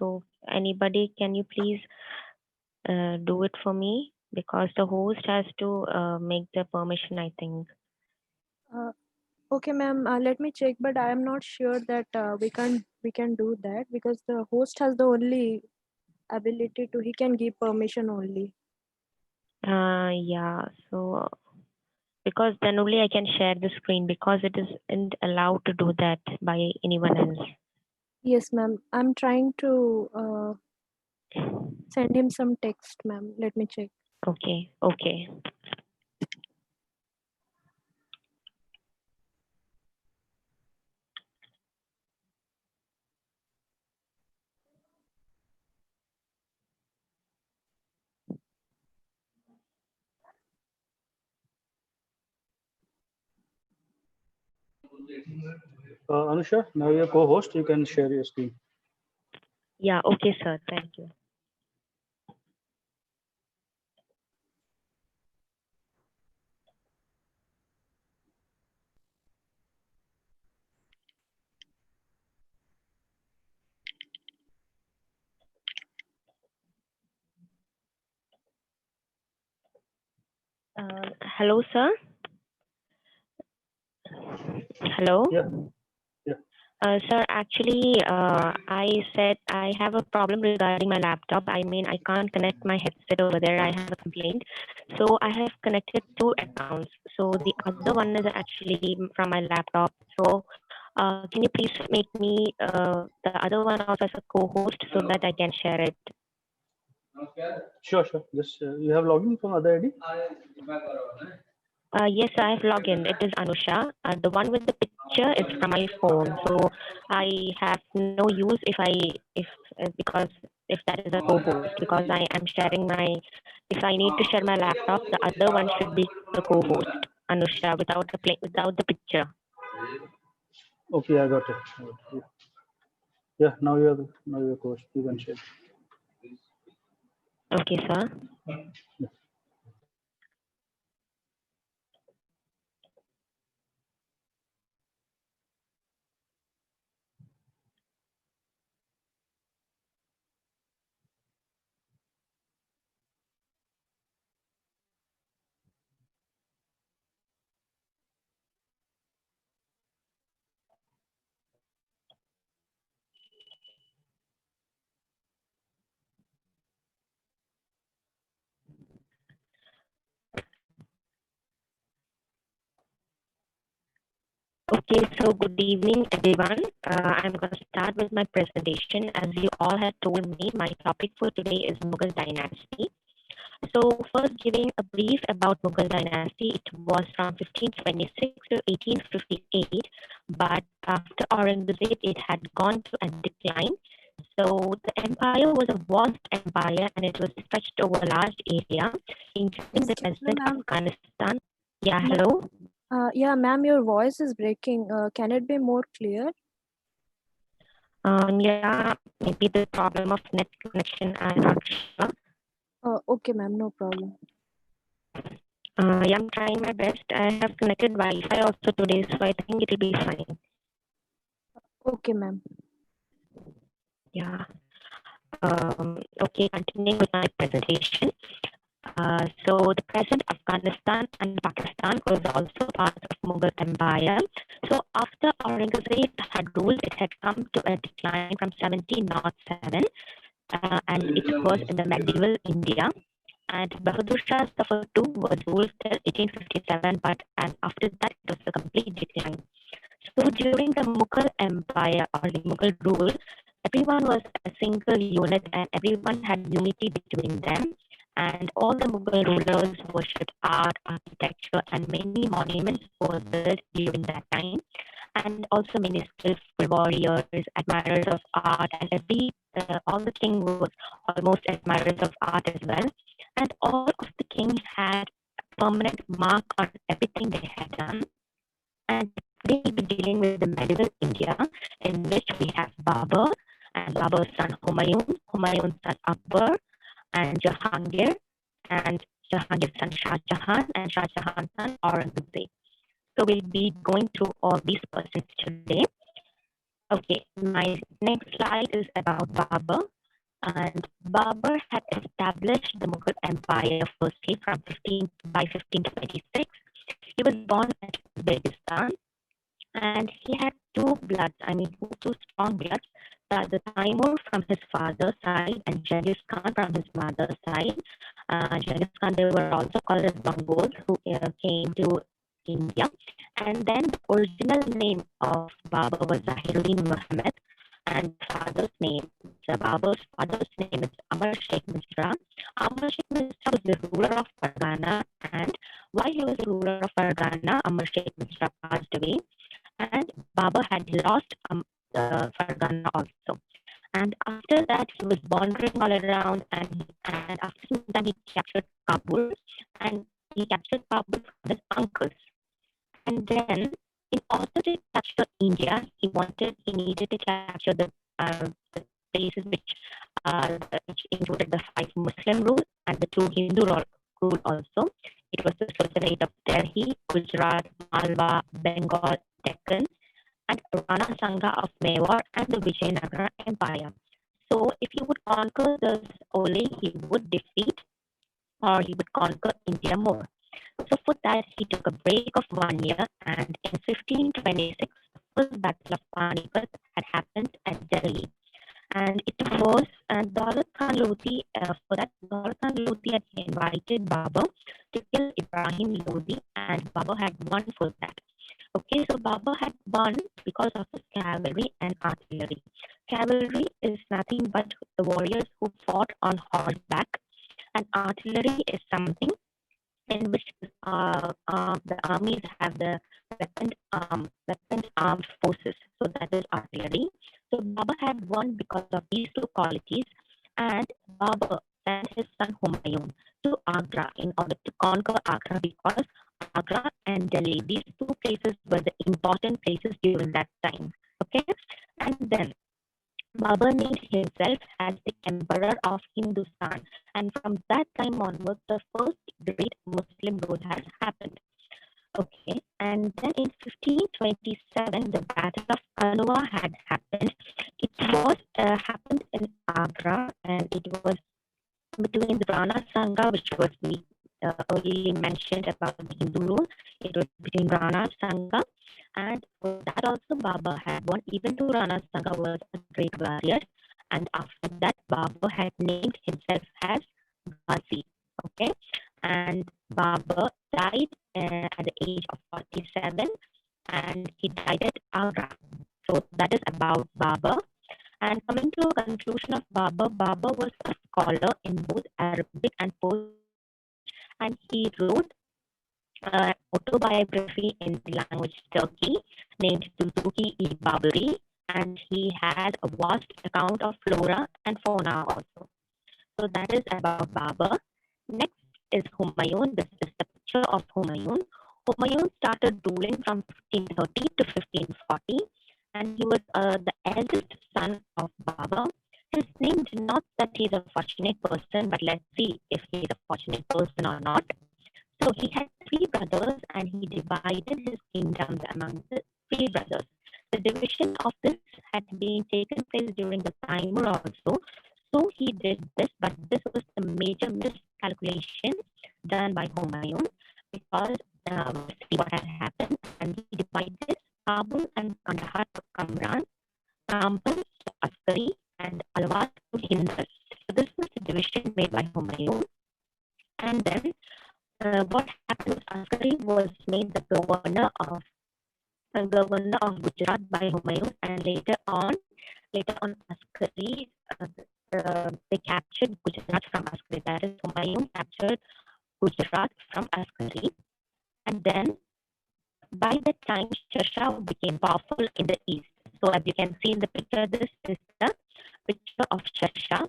So anybody, can you please do it for me? Because the host has to make the permission, I think. Uh, okay, ma'am. Let me check, but I am not sure that we can do that because the host has the only ability to he can give permission only. Yeah, so because then only I can share the screen because it isn't allowed to do that by anyone else. Yes, ma'am. I'm trying to send him some text, ma'am. Let me check. Okay, okay. Anusha, now you're co-host. You can share your screen. Yeah, okay, sir. Thank you. Hello, sir. Hello. Yeah, yeah. Sir, actually, I said I have a problem regarding my laptop. I mean, I can't connect my headset over there. I have a complaint. So I have connected two accounts. So the other one is actually from my laptop. So can you please make me the other one also as a co-host so that I can share it? Sure, sure. Just you have login from other ID. Yes, I have logged in. It is Anusha. The one with the picture is from my phone, so I have no use if because if that is a co-host because I am sharing my if I need to share my laptop, the other one should be the co-host Anusha without the picture. Okay, I got it. Yeah, yeah. Now you're co-host. You can share. Okay, sir. Yeah. Okay, so good evening, everyone. I'm going to start with my presentation. As you all have told me, my topic for today is Mughal dynasty. So first giving a brief about Mughal dynasty, it was from 1526 to 1858, but after Aurangzeb, it had gone to a decline. So the empire was a vast empire and it was stretched over a large area, including the Excuse me, present ma'am. Afghanistan. Yeah, Ma- hello? yeah, ma'am, your voice is breaking. Can it be more clear? Yeah, maybe the problem of net connection, I'm not sure. Okay, ma'am, no problem. Yeah, I'm trying my best. I have connected Wi-Fi also today, so I think it'll be fine. Okay, ma'am. Yeah. Okay, continuing with my presentation. So the present Afghanistan and Pakistan was also part of Mughal Empire. So after Aurangzeb had ruled, it had come to a decline from 1707, and it was in the medieval India. And Bahadur Shah Zafar II was ruled till 1857, but and after that it was a complete decline. So during the Mughal Empire or the Mughal rule, everyone was a single unit and everyone had unity between them. And all the Mughal rulers worshipped art, architecture, and many monuments were built during that time. And also many skillful warriors, admirers of art, and all the king was almost admirers of art as well. And all of the kings had a permanent mark on everything they had done. And we will be dealing with the medieval India, in which we have Babur and Babur's son Humayun, Humayun's son Akbar, and Jahangir, and Jahangir's son Shah Jahan, and Shah Jahan's son Aurangzeb. So we'll be going through all these persons today. Okay, my next slide is about Babur. And Babur had established the Mughal Empire firstly by 1526. He was born at Uzbekistan, and he had two bloods, two strong bloods. The Taimur from his father's side and Genghis Khan from his mother's side. Genghis Khan, they were also called as Mongols who came to India. And then the original name of Babur was Zahiruddin Muhammad, and father's name, so Babur's father's name is Amar Sheikh Misra. Amar Sheikh Misra was the ruler of Fargana, and while he was the ruler of Fargana, Amar Sheikh Misra passed away, and Babur had lost Fargana also. And after that, he was wandering all around, and after some time, he captured Kabul, and he captured Kabul from his uncles. And then, in order to capture India, he needed to capture the places which included the five Muslim rule and the two Hindu rule also. It was the Sultanate of Delhi, Gujarat, Malwa, Bengal, Deccan, and Rana Sangha of Mewar and the Vijayanagara Empire. So, if he would conquer this only, he would defeat or he would conquer India more. So for that, he took a break of 1 year, and in 1526, the first battle of Panipat had happened at Delhi. And it was, and Daulat Khan Lodi, for that, Daulat Khan Lodi had invited Babur to kill Ibrahim Lodi, and Babur had won for that. Okay, so Babur had won because of his cavalry and artillery. Cavalry is nothing but the warriors who fought on horseback, and artillery is something in which the armies have the weapons armed forces. So that is artillery. So Babur had won because of these two qualities, and Babur sent his son Humayun to Agra in order to conquer Agra, because Agra and Delhi, these two places were the important places during that time. Okay, and then Babur named himself as the Emperor of Hindustan, and from that time onwards, the first great Muslim rule has happened. Okay, and then in 1527, the Battle of Kanwa had happened. It was happened in Agra, and it was between the Rana Sangha, which was we earlier mentioned about the Hindu rule. It was between Rana Sangha, and for that also Babur had won, even though Rana Sangha was a great warrior. And after that, Babur had named himself as Ghazi. Okay, and Babur died at the age of 47, and he died at Agra. So that is about Babur. And coming to a conclusion of Babur, Babur was a scholar in both Arabic and Persian, and he wrote autobiography in the language Turkey named Tuzuki-i-Baburi, and he had a vast account of flora and fauna also. So that is about Babur. Next is Humayun. This is the picture of Humayun. Humayun started ruling from 1530 to 1540, and he was the eldest son of Babur. His name denotes that he is a fortunate person, but let's see if he is a fortunate person or not. So he had three brothers, and he divided his kingdoms among the three brothers. The division of this had been taken place during the Timur also. So he did this, but this was the major miscalculation done by Humayun, because let's see what had happened. And he divided Kabul and Kandahar to Kamran, Rampur to Askari, and Alwar to Hindus. So this was the division made by Humayun. And then what happened was Askari was made the governor of Gujarat by Humayun, and later on Askari they captured Gujarat from Askari. That is, Humayun captured Gujarat from Askari, and then by that time Shah became powerful in the east. So as you can see in the picture, this is the picture of Shah.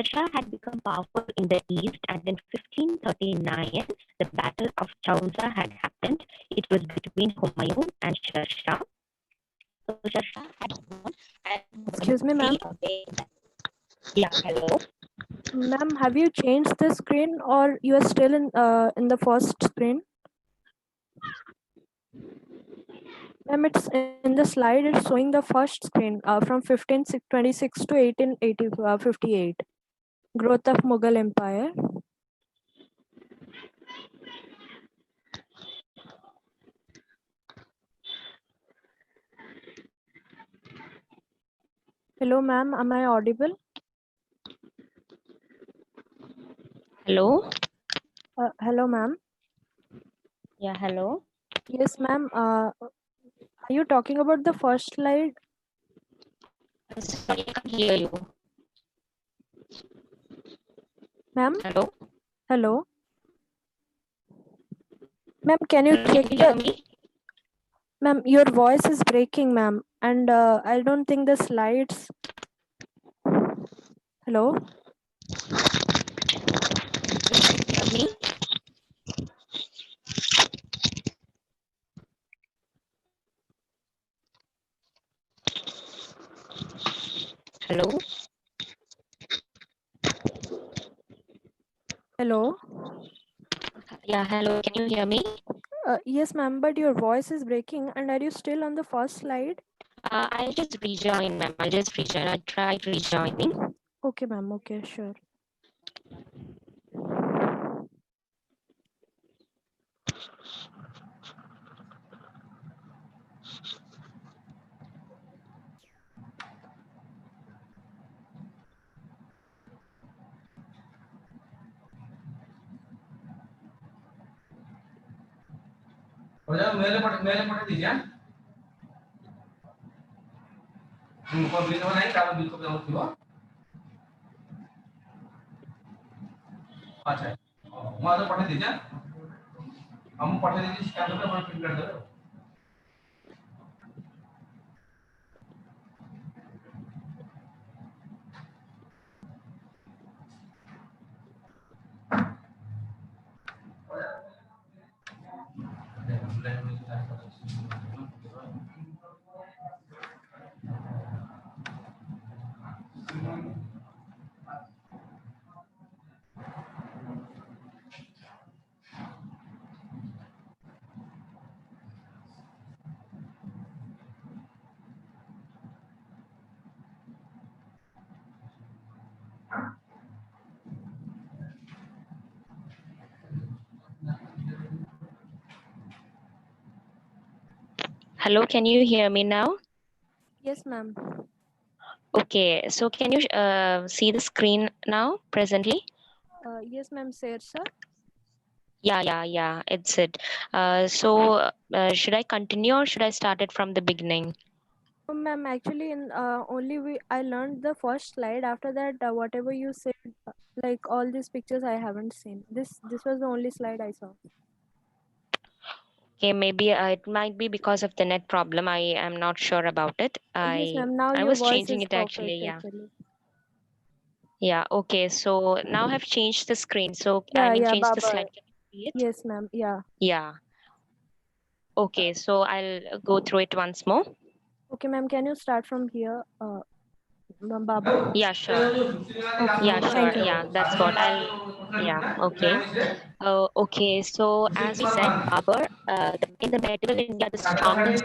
Shah had become powerful in the east, and in 1539, the Battle of Chausa had happened. It was between Humayun and Shah. So Shah had won, and Excuse me, ma'am. Yeah, hello. Ma'am, have you changed the screen, or you are still in the first screen? Ma'am, it's in the slide. It's showing the first screen from 1526 to 1858. Growth of Mughal Empire. Hello, ma'am. Am I audible? Hello. Hello, ma'am. Yeah. Hello. Yes, ma'am. Are you talking about the first slide? Sorry, I can't hear you. Ma'am? Hello. Hello? Ma'am, can you Hello, check can you hear the... me? Ma'am, your voice is breaking, ma'am. And I don't think the slides... Hello? Hear me? Hello. Hello? Yeah. Hello. Can you hear me? Yes, ma'am, but your voice is breaking. And are you still on the first slide? I just rejoined, ma'am. I just rejoined. I tried rejoining. Okay, ma'am. Okay, sure. मेरे पढ़े दीजिए bill नहीं तार bill को जरूरत थी अच्छा मैं तो पढ़े दीजिए हम पढ़े दीजिए स्कैन करके प्रिंट कर दो Hello. Can you hear me now? Yes, ma'am. Okay. So can you see the screen now presently? Yes, ma'am. Sir, sir. Yeah. It's it. Should I continue or should I start it from the beginning? Ma'am, actually, in I learned the first slide. After that, whatever you said, like all these pictures, I haven't seen. This was the only slide I saw. Okay, maybe it might be because of the net problem. I am not sure about it. Yes, I ma'am. Now I your was voice changing is it actually. perfect, Yeah. actually. Yeah. Okay. So now I've changed the screen. So I Yeah, mean, yeah, change the Baba. slide. Can you see it? Yes, ma'am. Yeah. Yeah. Okay. So I'll go through it once more. Okay, ma'am. Can you start from here, ma'am, Babar? Yeah. Sure. Okay, Yeah. ma'am. Sure. Thank you. Yeah. That's what I'll. Yeah. Okay. Okay. So as we said, Babur, in the medieval India, the strongest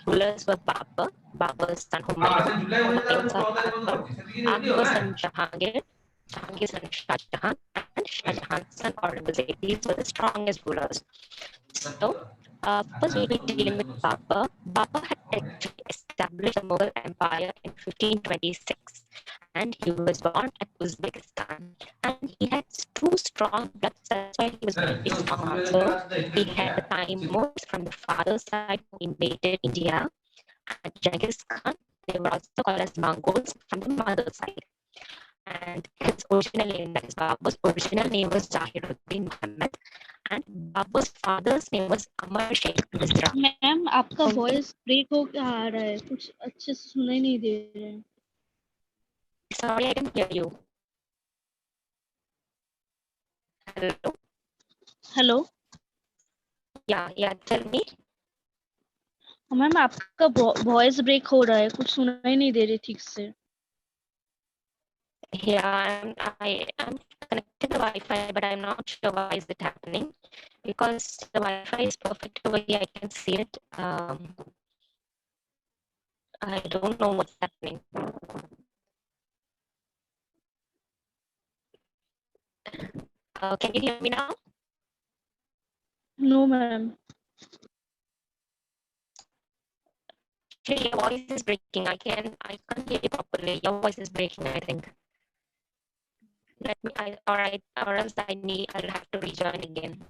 rulers were Babur, Babur's son Humayun's son Akbar, Akbar's son Jahangir, Jahangir's son Shah Jahan, and Shah Jahan's son Aurangzeb. These were the strongest rulers. So, first we'll be dealing with Babur. Babur had actually established the Mughal Empire in 1526, and he was born at Uzbekistan. And he had two strong brothers, that's why he was very strong also. He had the Taimurs from the father's side who invaded India, and Genghis Khan, they were also called as Mongols from the mother's side. And his original name, that is Babur's original name was Zahiruddin Muhammad, and Babur's father's name was Amar Sheikh Misra. Ma'am आपका Okay. Voice break हो आ रहा है कुछ अच्छे से सुनाई नहीं दे रहा है Sorry, I didn't hear you. Hello? Hello Yeah, tell me. Ma'am आपका वॉइस ब्रेक हो रहा है कुछ सुनाई नहीं दे रही ठीक से Yeah, I'm connected to Wi-Fi, but I'm not sure why is it happening, because the Wi-Fi is perfect over here. I can see it. I don't know what's happening. Can you hear me now? No, ma'am. Actually, your voice is breaking. I can't hear you properly. Your voice is breaking, I think. All right, or else I'll have to rejoin again.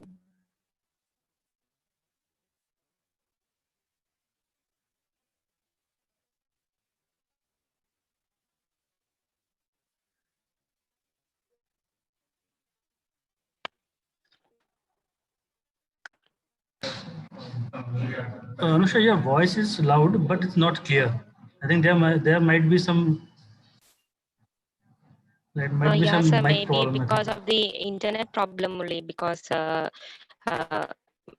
Anusha, your voice is loud, but it's not clear. I think there might be some Yeah, sir, mic maybe problem. I because think. of the internet problem only, because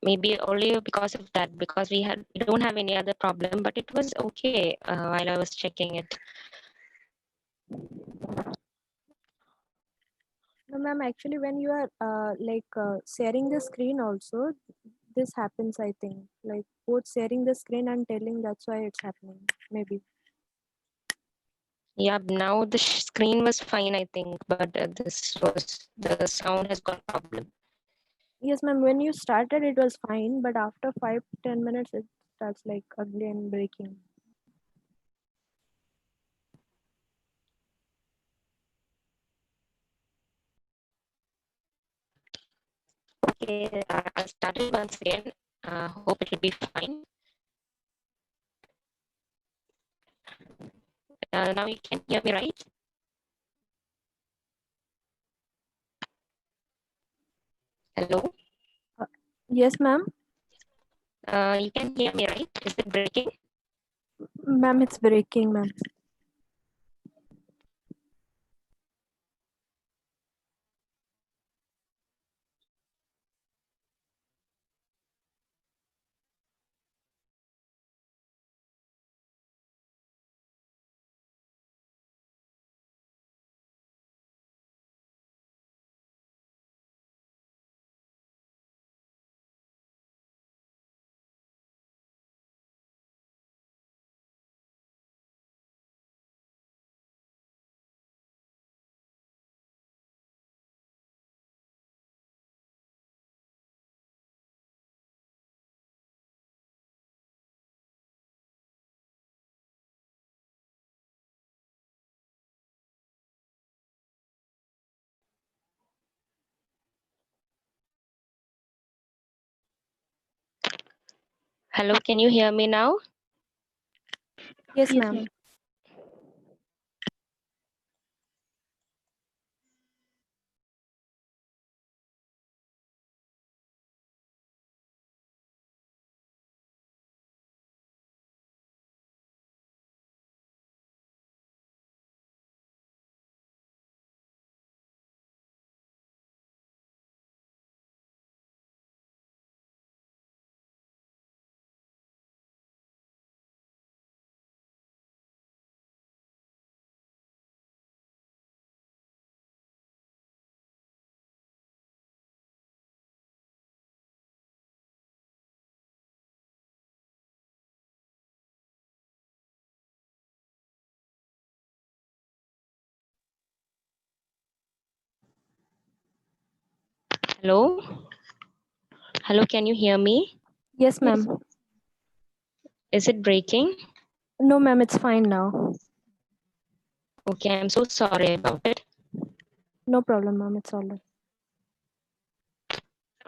maybe only because of that, because we don't have any other problem, but it was okay while I was checking it. No, ma'am. Actually, when you are sharing the screen, also this happens. I think like both sharing the screen and telling. That's why it's happening. Maybe. Yeah, now the screen was fine, I think, but the sound has got problem. Yes, ma'am. When you started, it was fine, but after 5 to 10 minutes, it starts like again breaking. Okay, I'll start it once again. Hope it will be fine. Now you can hear me, right? Hello? Yes, ma'am. You can hear me, right? Is it breaking? Ma'am, it's breaking, ma'am. Hello, can you hear me now? Yes, Yes, ma'am. ma'am. Hello? Hello, can you hear me? Yes, Yes. ma'am. Is it breaking? No, ma'am. It's fine now. Okay, I'm so sorry about it. No problem, ma'am. It's all right.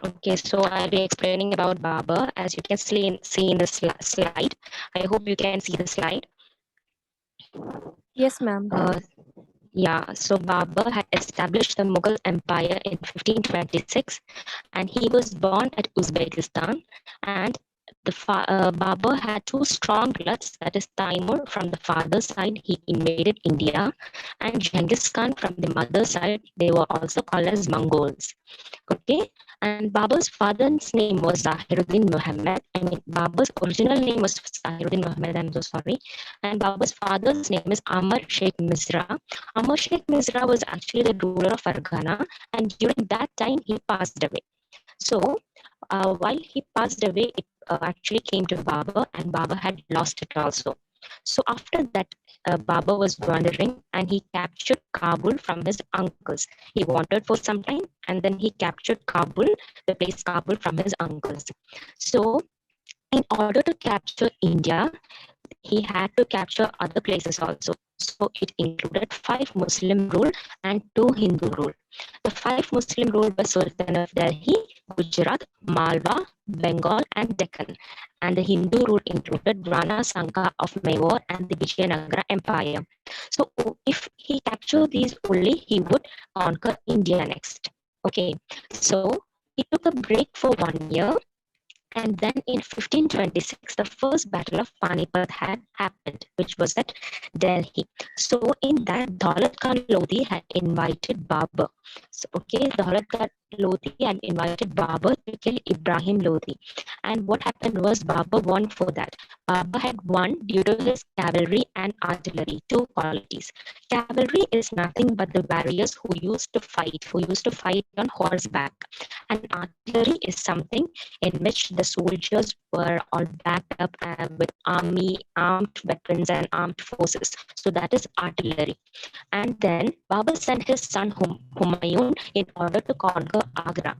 Okay, so I'll be explaining about Babar, as you can see in the slide. I hope you can see the slide. Yes, ma'am. Yeah, so Babur had established the Mughal Empire in 1526, and he was born at Uzbekistan and Babur had two strong bloods, that is Taimur from the father's side, he invaded India, and Genghis Khan from the mother's side, they were also called as Mongols. Okay, and Babur's father's name was Zahiruddin Muhammad. I mean, Babur's original name was Zahiruddin Muhammad, I'm so sorry. And Babur's father's name is Amr Sheikh Misra. Amr Sheikh Misra was actually the ruler of Fargana, and during that time, he passed away. So, while he passed away, it actually came to Babur, and Babur had lost it also. So, after that, Babur was wandering and he captured Kabul from his uncles. He wandered for some time and then he captured Kabul, the place Kabul, from his uncles. So, in order to capture India, he had to capture other places also. So it included 5 Muslim rule and 2 Hindu rule. The 5 Muslim rule were Sultan of Delhi, Gujarat, Malwa, Bengal, and Deccan. And the Hindu rule included Rana Sanga of Mewar and the Vijayanagara Empire. So if he captured these only, he would conquer India next. Okay, so he took a break for 1 year. And then in 1526, the first battle of Panipat had happened, which was at Delhi. So in that, Daulat Khan Lodi had invited Babur. So, okay, Daulat Khan Lodi had invited Babur to kill Ibrahim Lodi. And what happened was Babur won for that. Babur had won due to his cavalry and artillery, 2 qualities. Cavalry is nothing but the warriors who used to fight on horseback. And artillery is something in which the soldiers were all backed up with armed weapons and armed forces. So that is artillery. And then Babur sent his son Humayun in order to conquer Agra.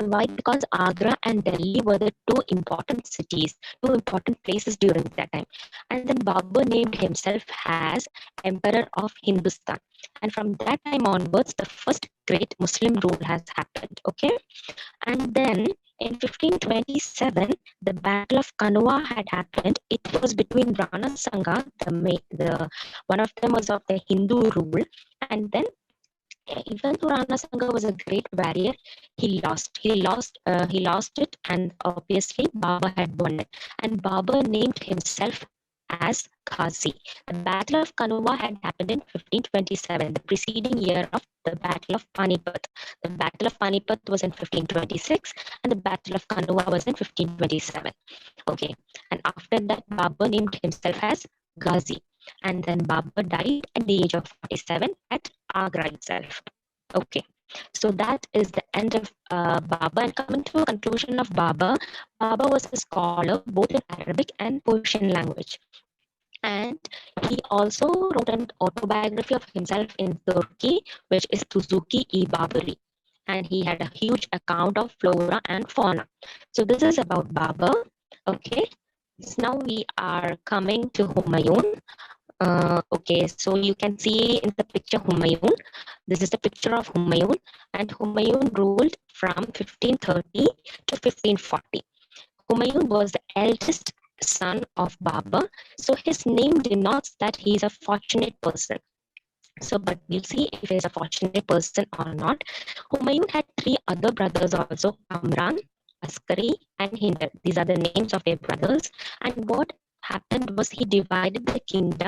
Why? Because Agra and Delhi were the 2 important cities, 2 important places during that time. And then Babur named himself as Emperor of Hindustan. And from that time onwards, the first great Muslim rule has happened. Okay. And then in 1527, the Battle of Kanwa had happened. It was between Rana Sanga, one of them was of the Hindu rule, and then even though Rana Sanga was a great warrior, he lost. He lost it, and obviously Babur had won it. And Babur named himself as Ghazi. The Battle of Kanwa had happened in 1527, the preceding year of the Battle of Panipat. The Battle of Panipat was in 1526, and the Battle of Kanwa was in 1527. Okay, and after that, Babur named himself as Ghazi. And then Babur died at the age of 47 at Agra itself. Okay, so that is the end of Babur. And coming to a conclusion of Babur, Babur was a scholar both in Arabic and Persian language. And he also wrote an autobiography of himself in Turkey, which is Tuzuki-i-Baburi. And he had a huge account of flora and fauna. So this is about Babur. Okay, so now we are coming to Humayun. Okay, so you can see in the picture Humayun. This is the picture of Humayun, and Humayun ruled from 1530 to 1540. Humayun was the eldest son of Babur, so his name denotes that he is a fortunate person. So, but we'll see if he is a fortunate person or not. Humayun had 3 other brothers also, Kamran, Askari, and Hinder. These are the names of their brothers. And what happened was he divided the kingdom